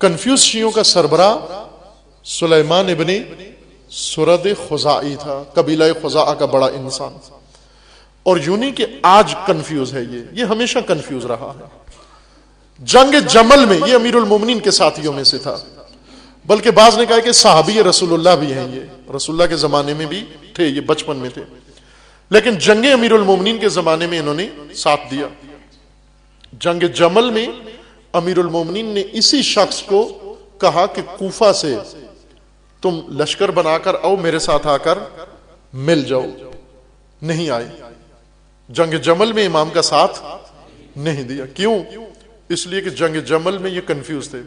Confuse شیعوں کا سربراہ سلیمان ابن سرد خزاعی تھا، قبیلہ خزاعہ کا بڑا انسان، اور یوں نہیں کہ آج کنفیوز ہے، یہ ہمیشہ کنفیوز رہا ہے۔ جنگ جمل میں یہ امیر المومنین کے ساتھیوں میں سے تھا، بلکہ بعض نے کہا کہ صحابی رسول اللہ بھی ہیں، یہ رسول اللہ کے زمانے میں بھی تھے، یہ بچپن میں تھے، لیکن جنگ امیر المومنین کے زمانے میں انہوں نے ساتھ دیا۔ جنگ جمل میں امیر المومنین نے اسی شخص کو کہا کہ کوفہ سے تم لشکر بنا کر آؤ، میرے ساتھ آ کر مل جاؤ، نہیں آئے۔ جنگ جمل میں امام کا ساتھ نہیں دیا، کیوں؟ اس لیے کہ جنگ جمل میں یہ کنفیوز تھے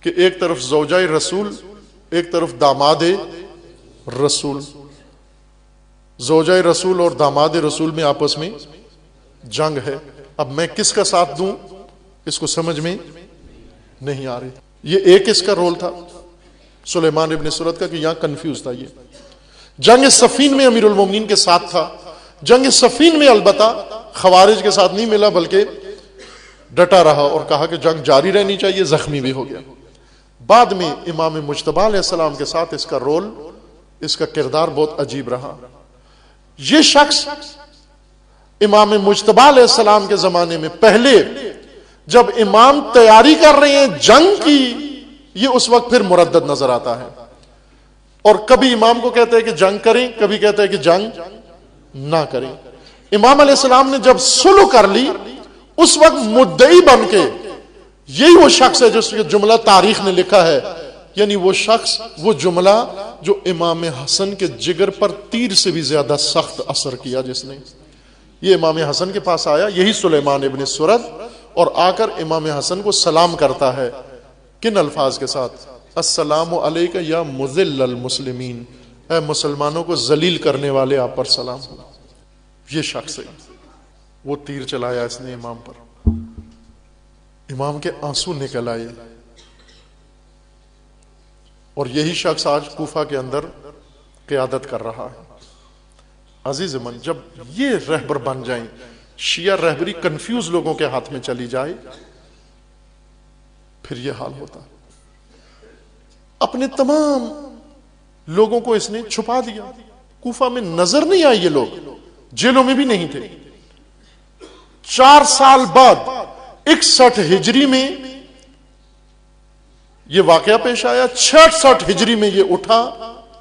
کہ ایک طرف زوجہ رسول، ایک طرف داماد رسول، زوجہ رسول اور داماد رسول میں آپس میں جنگ ہے، اب میں کس کا ساتھ دوں اس کو سمجھ میں نہیں آ رہی۔ یہ ایک اس کا رول تھا سلیمان ابن سرد کا کہ یہاں کنفیوز تھا۔ یہ جنگ صفین میں امیر المومنین کے ساتھ تھا، جنگ صفین میں البتہ خوارج کے ساتھ نہیں ملا بلکہ ڈٹا رہا اور کہا کہ جنگ جاری رہنی چاہیے، زخمی بھی ہو گیا۔ بعد میں امام مجتبی علیہ السلام کے ساتھ اس کا رول، اس کا کردار بہت عجیب رہا۔ یہ شخص امام مجتبی علیہ السلام کے زمانے میں پہلے جب امام تیاری کر رہے ہیں جنگ کی، یہ اس وقت پھر مردد نظر آتا ہے، اور کبھی امام کو کہتا ہے کہ جنگ کریں، کبھی کہتا ہے کہ جنگ نہ کریں۔ امام علیہ السلام نے جب صلح کر لی، اس وقت مدعی بن کے، یہی وہ شخص ہے جس جملہ تاریخ نے لکھا ہے، یعنی وہ شخص، وہ جملہ جو امام حسن کے جگر پر تیر سے بھی زیادہ سخت اثر کیا، جس نے یہ امام حسن کے پاس آیا، یہی سلیمان ابن سرد، اور آ کر امام حسن کو سلام کرتا ہے، کن الفاظ کے ساتھ؟ السلام علیک یا مذل المسلمین، اے مسلمانوں کو ذلیل کرنے والے آپ پر سلام ہو۔ یہ شخص ہے، وہ تیر چلایا اس نے امام پر، امام کے آنسو نکل آئے، اور یہی شخص آج کوفہ کے اندر قیادت کر رہا ہے۔ عزیز من، جب یہ رہبر بن جائیں، شیعہ رہبری کنفیوز لوگوں کے ہاتھ میں چلی جائے، پھر یہ حال ہوتا ہے۔ اپنے تمام لوگوں کو اس نے چھپا دیا، کوفہ میں نظر نہیں آئے، یہ لوگ جیلوں میں بھی نہیں تھے۔ 4 سال بعد 61 ہجری میں یہ واقعہ پیش آیا، 66 ہجری میں یہ اٹھا،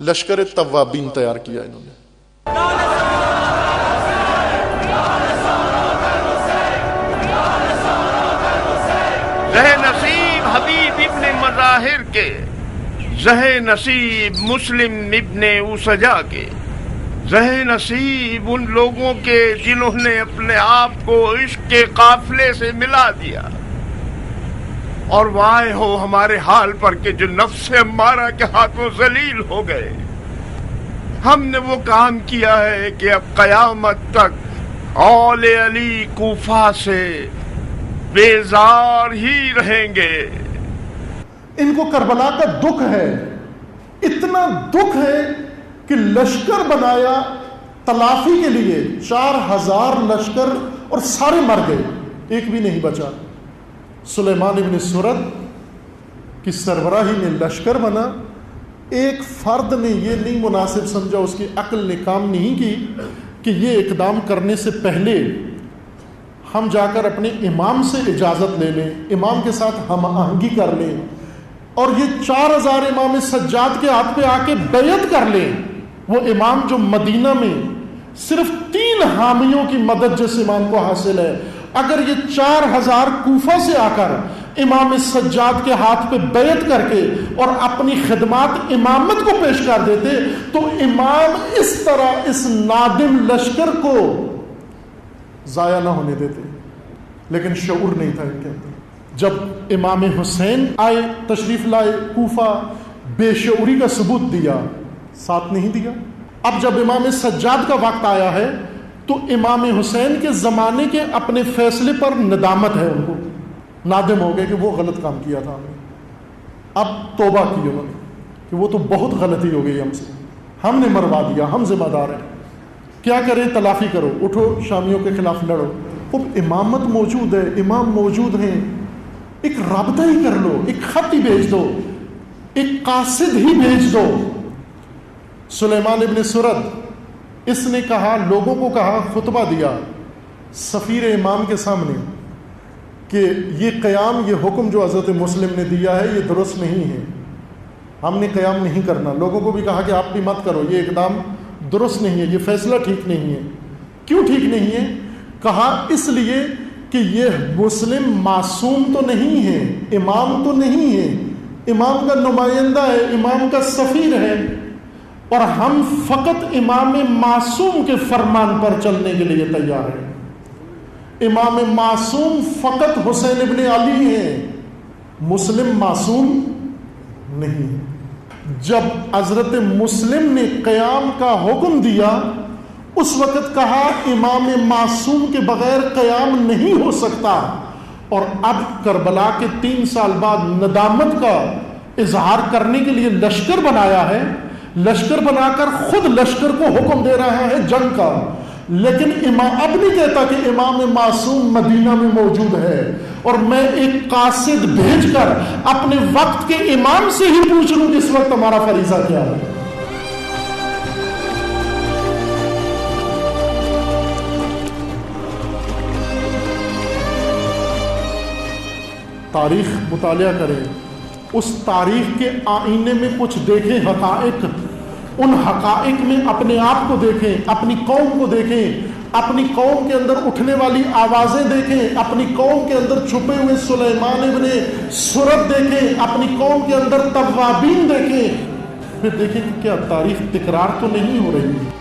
لشکر توابین تیار کیا انہوں نے۔ زہ نصیب حبیب ابن مظاہر کے، زہ نصیب مسلم ابن اوسجا کے، زہ نصیب ان لوگوں کے جنہوں نے اپنے آپ کو عشق کے قافلے سے ملا دیا، اور وائے ہو ہمارے حال پر کہ جو نفس امارہ کے ہاتھوں ذلیل ہو گئے۔ ہم نے وہ کام کیا ہے کہ اب قیامت تک اول علی کوفہ سے بیزار ہی رہیں گے۔ ان کو کربلا کا دکھ ہے، اتنا دکھ ہے کہ لشکر بنایا تلافی کے لیے، 4000 لشکر، اور سارے مر گئے، ایک بھی نہیں بچا۔ سلیمان ابن سرد کی سربراہی میں لشکر بنا، ایک فرد نے یہ نہیں مناسب سمجھا، اس کی عقل نے کام نہیں کی کہ یہ اقدام کرنے سے پہلے ہم جا کر اپنے امام سے اجازت لے لیں، امام کے ساتھ ہم آہنگی کر لیں، اور یہ 4000 امام سجاد کے ہاتھ پہ آ کے بیعت کر لیں۔ وہ امام جو مدینہ میں صرف 3 حامیوں کی مدد جس امام کو حاصل ہے، اگر یہ 4000 کوفہ سے آ کر امام سجاد کے ہاتھ پہ بیعت کر کے اور اپنی خدمات امامت کو پیش کر دیتے، تو امام اس طرح اس نادم لشکر کو ضائع نہ ہونے دیتے، لیکن شعور نہیں تھا ان کے اندر۔ جب امام حسین آئے، تشریف لائے کوفہ، بے شعوری کا ثبوت دیا، ساتھ نہیں دیا۔ اب جب امام سجاد کا وقت آیا ہے تو امام حسین کے زمانے کے اپنے فیصلے پر ندامت ہے، ان کو نادم ہو گئے کہ وہ غلط کام کیا تھا ہمیں۔ اب توبہ کی انہوں نے کہ وہ تو بہت غلطی ہو گئی ہم سے، ہم نے مروا دیا، ہم ذمہ دار ہیں، کیا کریں؟ تلافی کرو، اٹھو شامیوں کے خلاف لڑو۔ اب امامت موجود ہے، امام موجود ہیں، ایک رابطہ ہی کر لو، ایک خط ہی بھیج دو، ایک قاصد ہی بھیج دو۔ سلیمان ابن سرد، اس نے کہا، لوگوں کو کہا، خطبہ دیا سفیر امام کے سامنے کہ یہ قیام، یہ حکم جو حضرت مسلم نے دیا ہے یہ درست نہیں ہے، ہم نے قیام نہیں کرنا۔ لوگوں کو بھی کہا کہ آپ بھی مت کرو، یہ اقدام درست نہیں ہے، یہ فیصلہ ٹھیک نہیں ہے۔ کیوں ٹھیک نہیں ہے؟ کہا اس لیے کہ یہ مسلم معصوم تو نہیں ہے، امام تو نہیں ہے، امام کا نمائندہ ہے، امام کا سفیر ہے، اور ہم فقط امام معصوم کے فرمان پر چلنے کے لیے تیار ہیں۔ امام معصوم فقط حسین ابن علی ہیں، مسلم معصوم نہیں۔ جب حضرت مسلم نے قیام کا حکم دیا، اس وقت کہا امام معصوم کے بغیر قیام نہیں ہو سکتا، اور اب کربلا کے 3 سال بعد ندامت کا اظہار کرنے کے لیے لشکر بنایا ہے، لشکر بنا کر خود لشکر کو حکم دے رہا ہے جنگ کا، لیکن اب نہیں کہتا کہ امام معصوم مدینہ میں موجود ہے، اور میں ایک قاصد بھیج کر اپنے وقت کے امام سے ہی پوچھ لوں کہ اس وقت ہمارا فریضہ کیا ہے۔ تاریخ مطالعہ کریں، اس تاریخ کے آئینے میں کچھ دیکھیں، حقائق، ان حقائق میں اپنے آپ کو دیکھیں، اپنی قوم کو دیکھیں، اپنی قوم کے اندر اٹھنے والی آوازیں دیکھیں، اپنی قوم کے اندر چھپے ہوئے سلیمان ابن سرد دیکھیں، اپنی قوم کے اندر توابین دیکھیں، پھر دیکھیں کہ کیا تاریخ تکرار تو نہیں ہو رہی ہے۔